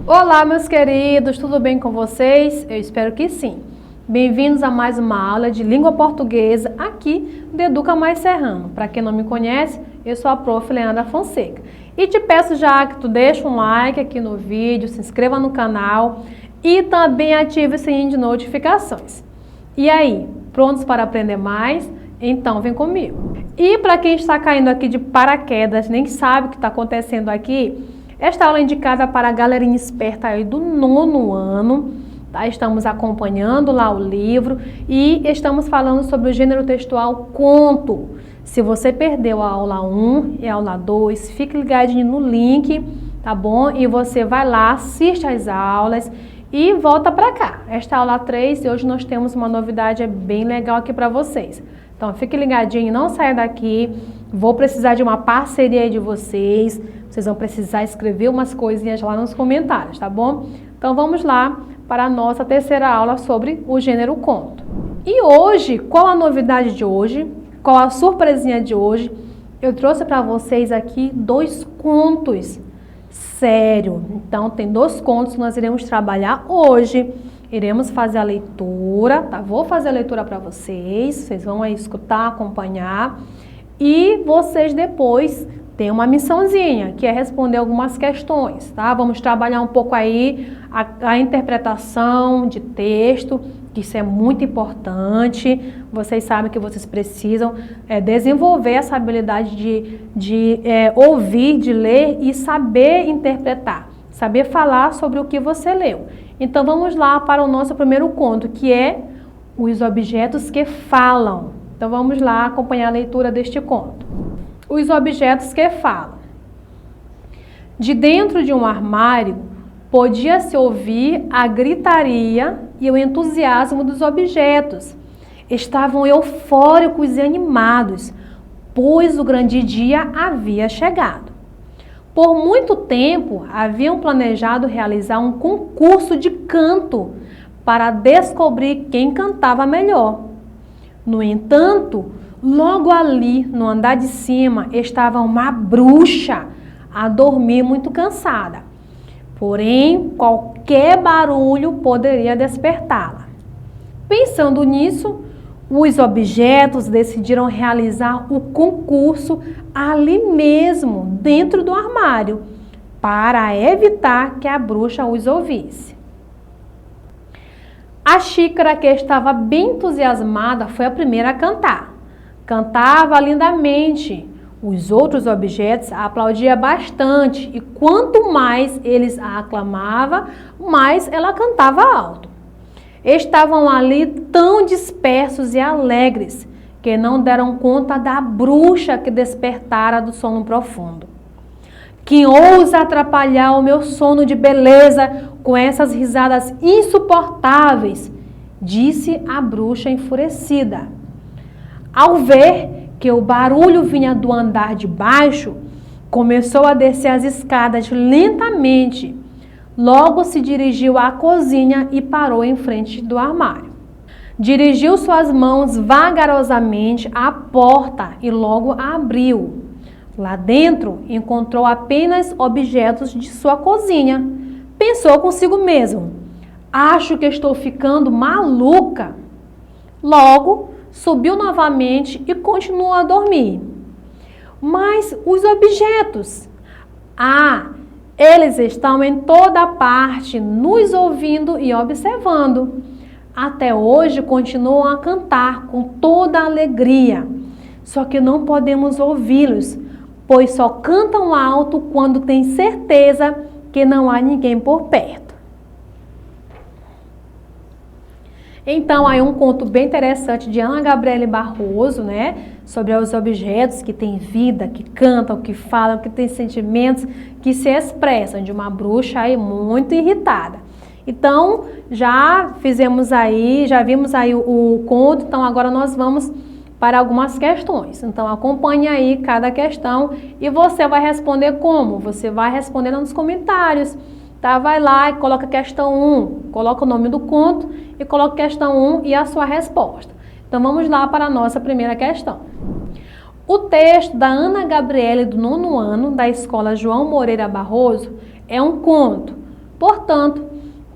Olá, meus queridos, tudo bem com vocês? Eu espero que sim. Bem-vindos a mais uma aula de língua portuguesa aqui do Educa Mais Serrano. Para quem não me conhece, eu sou a Prof. Leandra Fonseca. E te peço já que tu deixe um like aqui no vídeo, se inscreva no canal e também ative o sininho de notificações. E aí, prontos para aprender mais? Então vem comigo. E para quem está caindo aqui de paraquedas, nem sabe o que está acontecendo aqui, esta aula é indicada para a galerinha esperta aí do 9º ano, tá? Estamos acompanhando lá o livro e estamos falando sobre o gênero textual conto. Se você perdeu a aula 1 e a aula 2, fique ligadinho no link, tá bom? E você vai lá, assiste as aulas e volta para cá. Esta é a aula 3 e hoje nós temos uma novidade bem legal aqui para vocês. Então fique ligadinho, não saia daqui, vou precisar de uma parceria de vocês. Vocês vão precisar escrever umas coisinhas lá nos comentários, tá bom? Então vamos lá para a nossa terceira aula sobre o gênero conto. E hoje, qual a novidade de hoje? Qual a surpresinha de hoje? Eu trouxe para vocês aqui 2 contos. Sério, então tem 2 contos que nós iremos trabalhar hoje. Iremos fazer a leitura, tá? Vou fazer a leitura para vocês vão aí escutar, acompanhar. E vocês depois tem uma missãozinha, que é responder algumas questões, tá? Vamos trabalhar um pouco aí a interpretação de texto, que isso é muito importante. Vocês sabem que vocês precisam desenvolver essa habilidade de ouvir, de ler e saber interpretar, saber falar sobre o que você leu. Então vamos lá para o nosso primeiro conto, que é Os Objetos que Falam. Então vamos lá acompanhar a leitura deste conto. Os objetos que falam. De dentro de um armário, podia-se ouvir a gritaria e o entusiasmo dos objetos. Estavam eufóricos e animados, pois o grande dia havia chegado. Por muito tempo, haviam planejado realizar um concurso de canto para descobrir quem cantava melhor. No entanto, logo ali, no andar de cima, estava uma bruxa a dormir muito cansada. Porém, qualquer barulho poderia despertá-la. Pensando nisso, os objetos decidiram realizar o concurso ali mesmo, dentro do armário, para evitar que a bruxa os ouvisse. A xícara, que estava bem entusiasmada, foi a primeira a cantar. Cantava lindamente. Os outros objetos a aplaudiam bastante e quanto mais eles a aclamavam, mais ela cantava alto. Estavam ali tão dispersos e alegres que não deram conta da bruxa que despertara do sono profundo. Quem ousa atrapalhar o meu sono de beleza com essas risadas insuportáveis? Disse a bruxa enfurecida. Ao ver que o barulho vinha do andar de baixo, começou a descer as escadas lentamente. Logo se dirigiu à cozinha e parou em frente do armário. Dirigiu suas mãos vagarosamente à porta e logo a abriu. Lá dentro encontrou apenas objetos de sua cozinha. Pensou consigo mesmo: acho que estou ficando maluca. Logo, subiu novamente e continuou a dormir. Mas os objetos? Eles estão em toda parte, nos ouvindo e observando. Até hoje continuam a cantar com toda a alegria. Só que não podemos ouvi-los, pois só cantam alto quando têm certeza que não há ninguém por perto. Então, aí um conto bem interessante de Ana Gabriele Barroso, né? Sobre os objetos que têm vida, que cantam, que falam, que têm sentimentos, que se expressam, de uma bruxa aí muito irritada. Então, já vimos aí o conto, então agora nós vamos para algumas questões. Então, acompanhe aí cada questão e você vai responder como? Você vai responder nos comentários. Tá? Vai lá e coloca a questão 1, coloca o nome do conto e coloca a questão 1 e a sua resposta. Então vamos lá para a nossa primeira questão. O texto da Ana Gabriele do 9º ano da escola João Moreira Barroso é um conto. Portanto,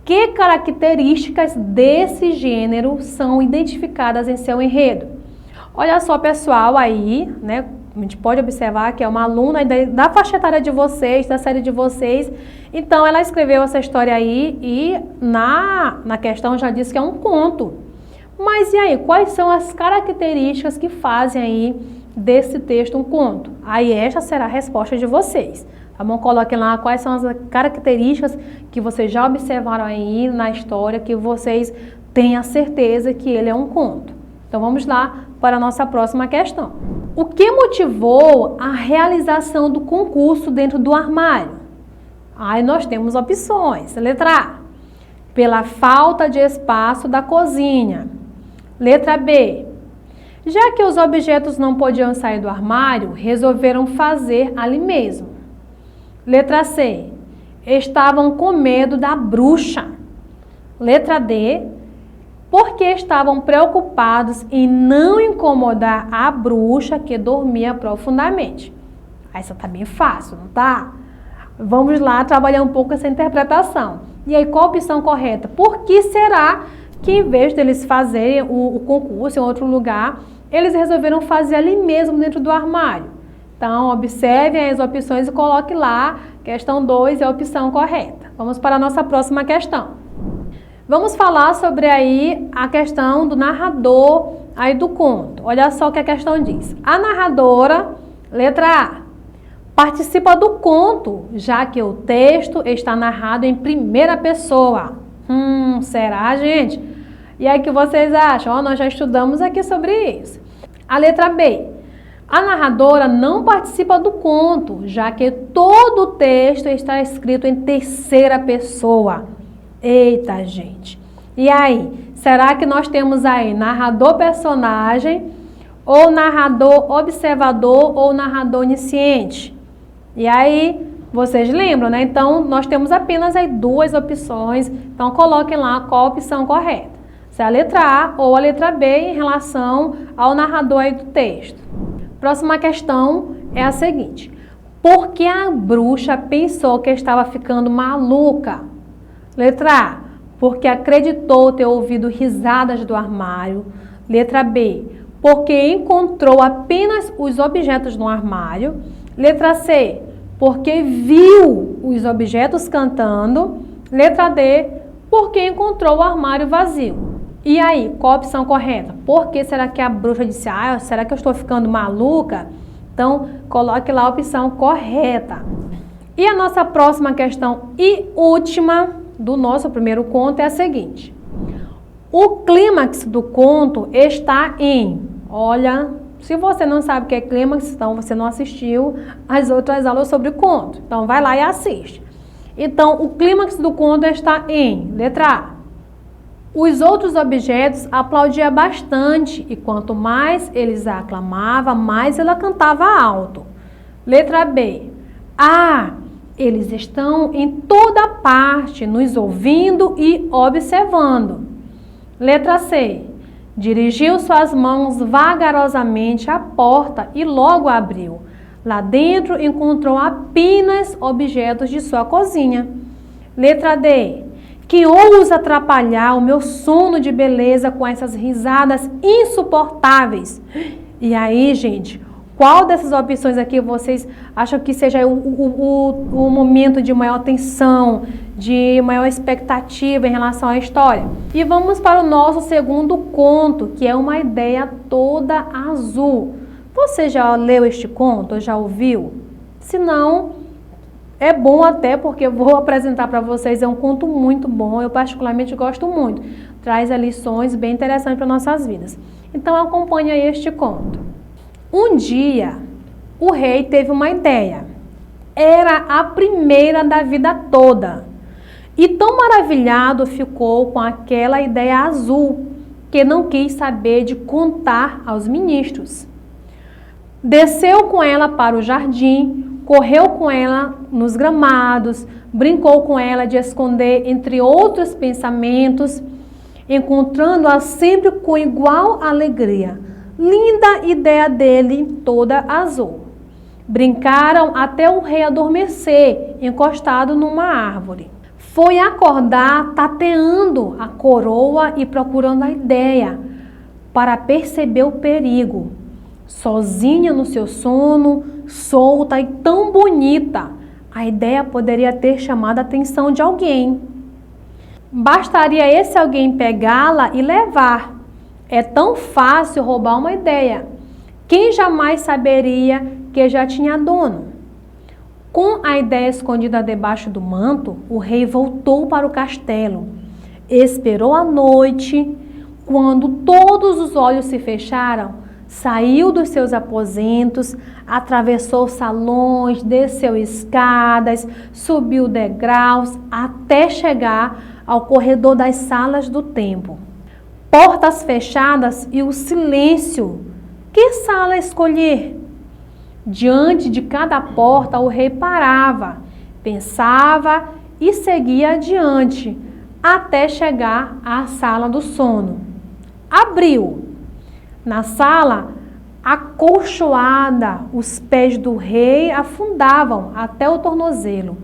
que características desse gênero são identificadas em seu enredo? Olha só, pessoal, aí, né? A gente pode observar que é uma aluna da faixa etária de vocês, da série de vocês. Então, ela escreveu essa história aí e na questão já disse que é um conto. Mas e aí, quais são as características que fazem aí desse texto um conto? Aí esta será a resposta de vocês. Tá bom? Coloquem lá quais são as características que vocês já observaram aí na história, que vocês têm a certeza que ele é um conto. Então vamos lá para a nossa próxima questão. O que motivou a realização do concurso dentro do armário? Aí nós temos opções. Letra A, pela falta de espaço da cozinha. Letra B, já que os objetos não podiam sair do armário, resolveram fazer ali mesmo. Letra C, estavam com medo da bruxa. Letra D, porque estavam preocupados em não incomodar a bruxa que dormia profundamente. Essa tá bem fácil, não tá? Vamos lá trabalhar um pouco essa interpretação. E aí, qual a opção correta? Por que será que, em vez deles fazerem o concurso em outro lugar, eles resolveram fazer ali mesmo dentro do armário? Então, observem as opções e coloque lá, questão 2 é a opção correta. Vamos para a nossa próxima questão. Vamos falar sobre aí a questão do narrador aí do conto. Olha só o que a questão diz. A narradora, letra A, participa do conto, já que o texto está narrado em primeira pessoa. Será, gente? E aí, o que vocês acham? Nós já estudamos aqui sobre isso. A letra B, a narradora não participa do conto, já que todo o texto está escrito em terceira pessoa. Eita, gente. E aí, será que nós temos aí narrador-personagem, ou narrador observador, ou narrador onisciente? E aí, vocês lembram, né? Então, nós temos apenas aí 2 opções. Então, coloquem lá qual a opção correta. Se é a letra A ou a letra B em relação ao narrador aí do texto. Próxima questão é a seguinte. Por que a bruxa pensou que estava ficando maluca? Letra A, porque acreditou ter ouvido risadas do armário. Letra B, porque encontrou apenas os objetos no armário. Letra C, porque viu os objetos cantando. Letra D, porque encontrou o armário vazio. E aí, qual a opção correta? Por que será que a bruxa disse, será que eu estou ficando maluca? Então, coloque lá a opção correta. E a nossa próxima questão e última do nosso primeiro conto é a seguinte. O clímax do conto está em... Olha, se você não sabe o que é clímax, então você não assistiu as outras aulas sobre o conto. Então, vai lá e assiste. Então, o clímax do conto está em... Letra A. Os outros objetos aplaudiam bastante e quanto mais eles a aclamavam, mais ela cantava alto. Letra B. Eles estão em toda parte, nos ouvindo e observando. Letra C. Dirigiu suas mãos vagarosamente à porta e logo abriu. Lá dentro encontrou apenas objetos de sua cozinha. Letra D. Que ousa atrapalhar o meu sono de beleza com essas risadas insuportáveis. E aí, gente, qual dessas opções aqui vocês acham que seja o momento de maior tensão, de maior expectativa em relação à história? E vamos para o nosso segundo conto, que é uma ideia toda azul. Você já leu este conto? Já ouviu? Se não... é bom até porque eu vou apresentar para vocês, é um conto muito bom, eu particularmente gosto muito. Traz lições bem interessantes para nossas vidas. Então acompanhe aí este conto. Um dia, o rei teve uma ideia. Era a primeira da vida toda. E tão maravilhado ficou com aquela ideia azul, que não quis saber de contar aos ministros. Desceu com ela para o jardim, correu com ela nos gramados, brincou com ela de esconder entre outros pensamentos, encontrando-a sempre com igual alegria. Linda ideia dele, toda azul. Brincaram até o rei adormecer, encostado numa árvore. foi acordar tateando a coroa e procurando a ideia para perceber o perigo. Sozinha no seu sono, solta e tão bonita, a ideia poderia ter chamado a atenção de alguém. Bastaria esse alguém pegá-la e levar. É tão fácil roubar uma ideia. Quem jamais saberia que já tinha dono? Com a ideia escondida debaixo do manto, o rei voltou para o castelo. Esperou a noite. Quando todos os olhos se fecharam, saiu dos seus aposentos, atravessou salões, desceu escadas, subiu degraus, até chegar ao corredor das salas do templo. Portas fechadas e o silêncio. Que sala escolher? Diante de cada porta, o rei parava, pensava e seguia adiante, até chegar à sala do sono. Abriu. Na sala, acolchoada, os pés do rei afundavam até o tornozelo.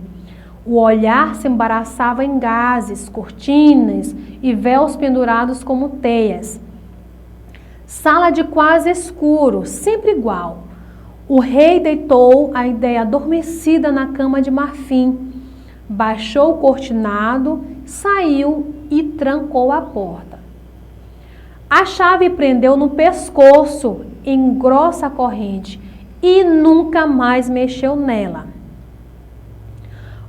O olhar se embaraçava em gases, cortinas e véus pendurados como teias. Sala de quase escuro, sempre igual. O rei deitou a ideia adormecida na cama de marfim, baixou o cortinado, saiu e trancou a porta. A chave prendeu no pescoço, em grossa corrente, e nunca mais mexeu nela.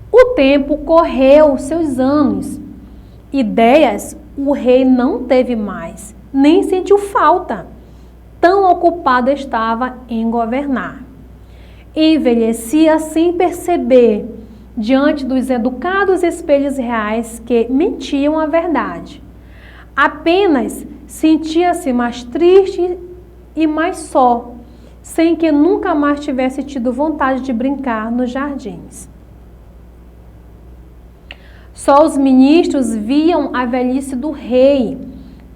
O tempo correu seus anos. Ideias o rei não teve mais, nem sentiu falta. Tão ocupado estava em governar. Envelhecia sem perceber, diante dos educados espelhos reais que mentiam a verdade. Apenas sentia-se mais triste e mais só, sem que nunca mais tivesse tido vontade de brincar nos jardins. Só os ministros viam a velhice do rei,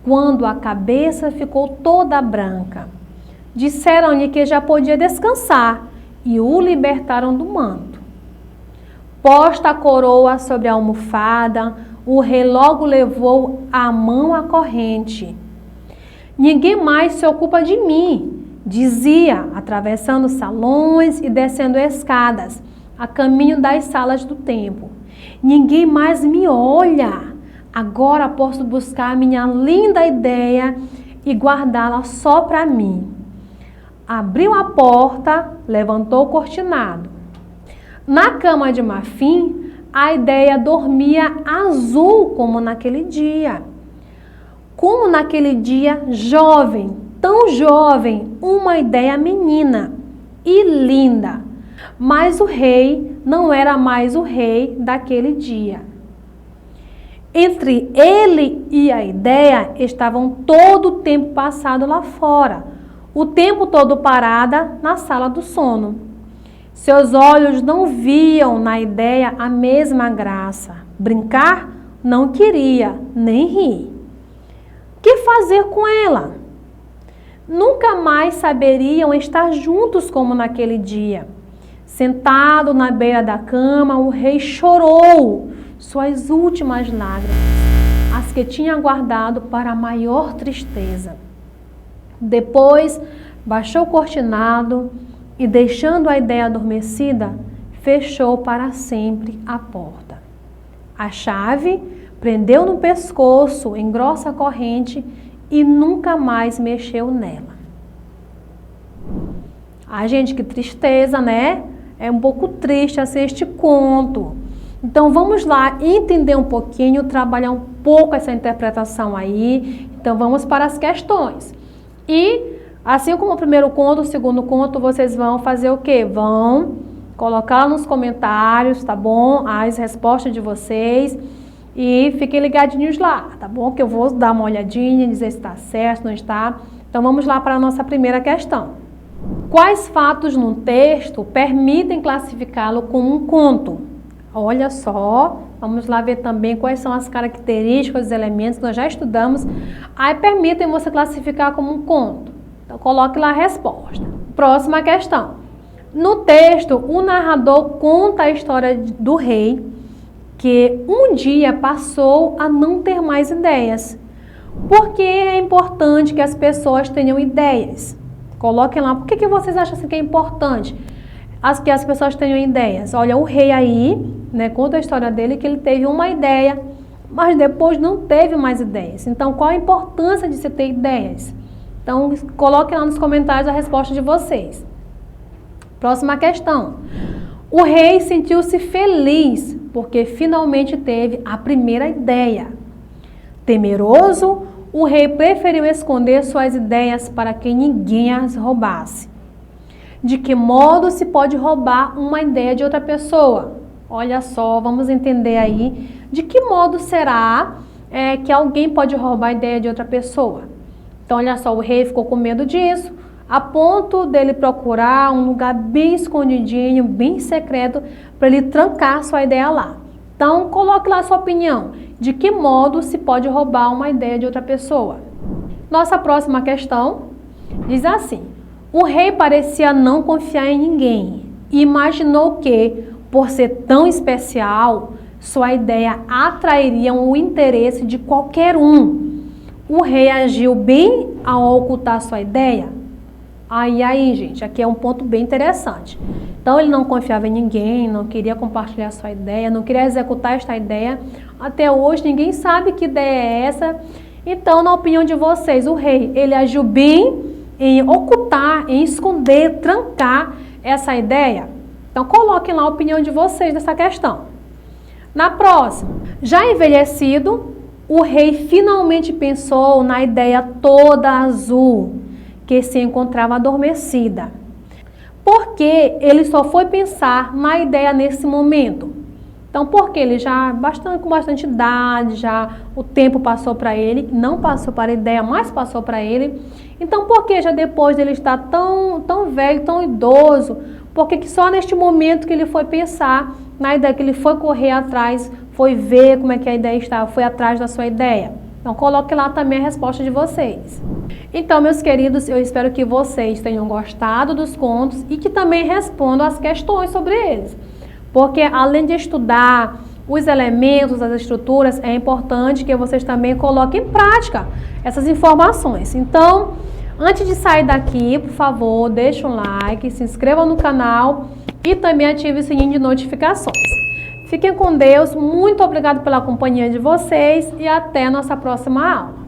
quando a cabeça ficou toda branca. Disseram-lhe que já podia descansar e o libertaram do manto. Posta a coroa sobre a almofada, o rei logo levou a mão à corrente. Ninguém mais se ocupa de mim, dizia, atravessando salões e descendo escadas, a caminho das salas do templo. Ninguém mais me olha. Agora posso buscar minha linda ideia e guardá-la só para mim. Abriu a porta, levantou o cortinado. Na cama de marfim, a ideia dormia azul como naquele dia. Como naquele dia, jovem, tão jovem, uma ideia menina e linda. Mas o rei não era mais o rei daquele dia. Entre ele e a ideia estavam todo o tempo passado lá fora, o tempo todo parada na sala do sono. Seus olhos não viam na ideia a mesma graça. Brincar não queria, nem rir. Que fazer com ela? Nunca mais saberiam estar juntos como naquele dia. Sentado na beira da cama, o rei chorou suas últimas lágrimas, as que tinha guardado para a maior tristeza. Depois, baixou o cortinado e, deixando a ideia adormecida, fechou para sempre a porta. A chave prendeu no pescoço em grossa corrente e nunca mais mexeu nela. Ai, gente, que tristeza, né? É um pouco triste assim este conto. Então vamos lá entender um pouquinho, trabalhar um pouco essa interpretação aí. Então vamos para as questões. E assim como o primeiro conto, o segundo conto, vocês vão fazer o quê? Vão colocar nos comentários, tá bom? As respostas de vocês. E fiquem ligadinhos lá, tá bom? Que eu vou dar uma olhadinha, dizer se está certo, não está. Então vamos lá para a nossa primeira questão. Quais fatos no texto permitem classificá-lo como um conto? Olha só, vamos lá ver também quais são as características, os elementos que nós já estudamos. Aí permitem você classificar como um conto. Então coloque lá a resposta. Próxima questão. No texto, o narrador conta a história do rei que um dia passou a não ter mais ideias. Por que é importante que as pessoas tenham ideias? Coloquem lá, por que vocês acham assim que é importante que as pessoas tenham ideias? Olha, o rei aí, né, conta a história dele que ele teve uma ideia, mas depois não teve mais ideias. Então, qual a importância de se ter ideias? Então, coloquem lá nos comentários a resposta de vocês. Próxima questão. O rei sentiu-se feliz porque finalmente teve a primeira ideia. Temeroso, o rei preferiu esconder suas ideias para que ninguém as roubasse. De que modo se pode roubar uma ideia de outra pessoa? Olha só, vamos entender aí de que modo será que alguém pode roubar a ideia de outra pessoa. Então, olha só, o rei ficou com medo disso, a ponto dele procurar um lugar bem escondidinho, bem secreto, para ele trancar sua ideia lá. Então, coloque lá a sua opinião. De que modo se pode roubar uma ideia de outra pessoa? Nossa próxima questão diz assim: o rei parecia não confiar em ninguém e imaginou que, por ser tão especial, sua ideia atrairia o interesse de qualquer um. O rei agiu bem ao ocultar sua ideia? Aí, gente, aqui é um ponto bem interessante. Então, ele não confiava em ninguém, não queria compartilhar sua ideia, não queria executar esta ideia. Até hoje, ninguém sabe que ideia é essa. Então, na opinião de vocês, o rei, ele agiu bem em ocultar, em esconder, trancar essa ideia? Então, coloquem lá a opinião de vocês nessa questão. Na próxima, já envelhecido, o rei finalmente pensou na ideia toda azul, que se encontrava adormecida. Porque ele só foi pensar na ideia nesse momento? Então, porque ele já com bastante idade, já o tempo passou para ele, não passou para a ideia, mas passou para ele. Então, por que já depois dele estar tão velho, tão idoso, por que só neste momento que ele foi pensar na ideia, que ele foi correr atrás, foi ver como é que a ideia estava, foi atrás da sua ideia? Então, coloque lá também a resposta de vocês. Então, meus queridos, eu espero que vocês tenham gostado dos contos e que também respondam as questões sobre eles. Porque, além de estudar os elementos, as estruturas, é importante que vocês também coloquem em prática essas informações. Então, antes de sair daqui, por favor, deixe um like, se inscreva no canal e também ative o sininho de notificações. Fiquem com Deus, muito obrigado pela companhia de vocês e até a nossa próxima aula.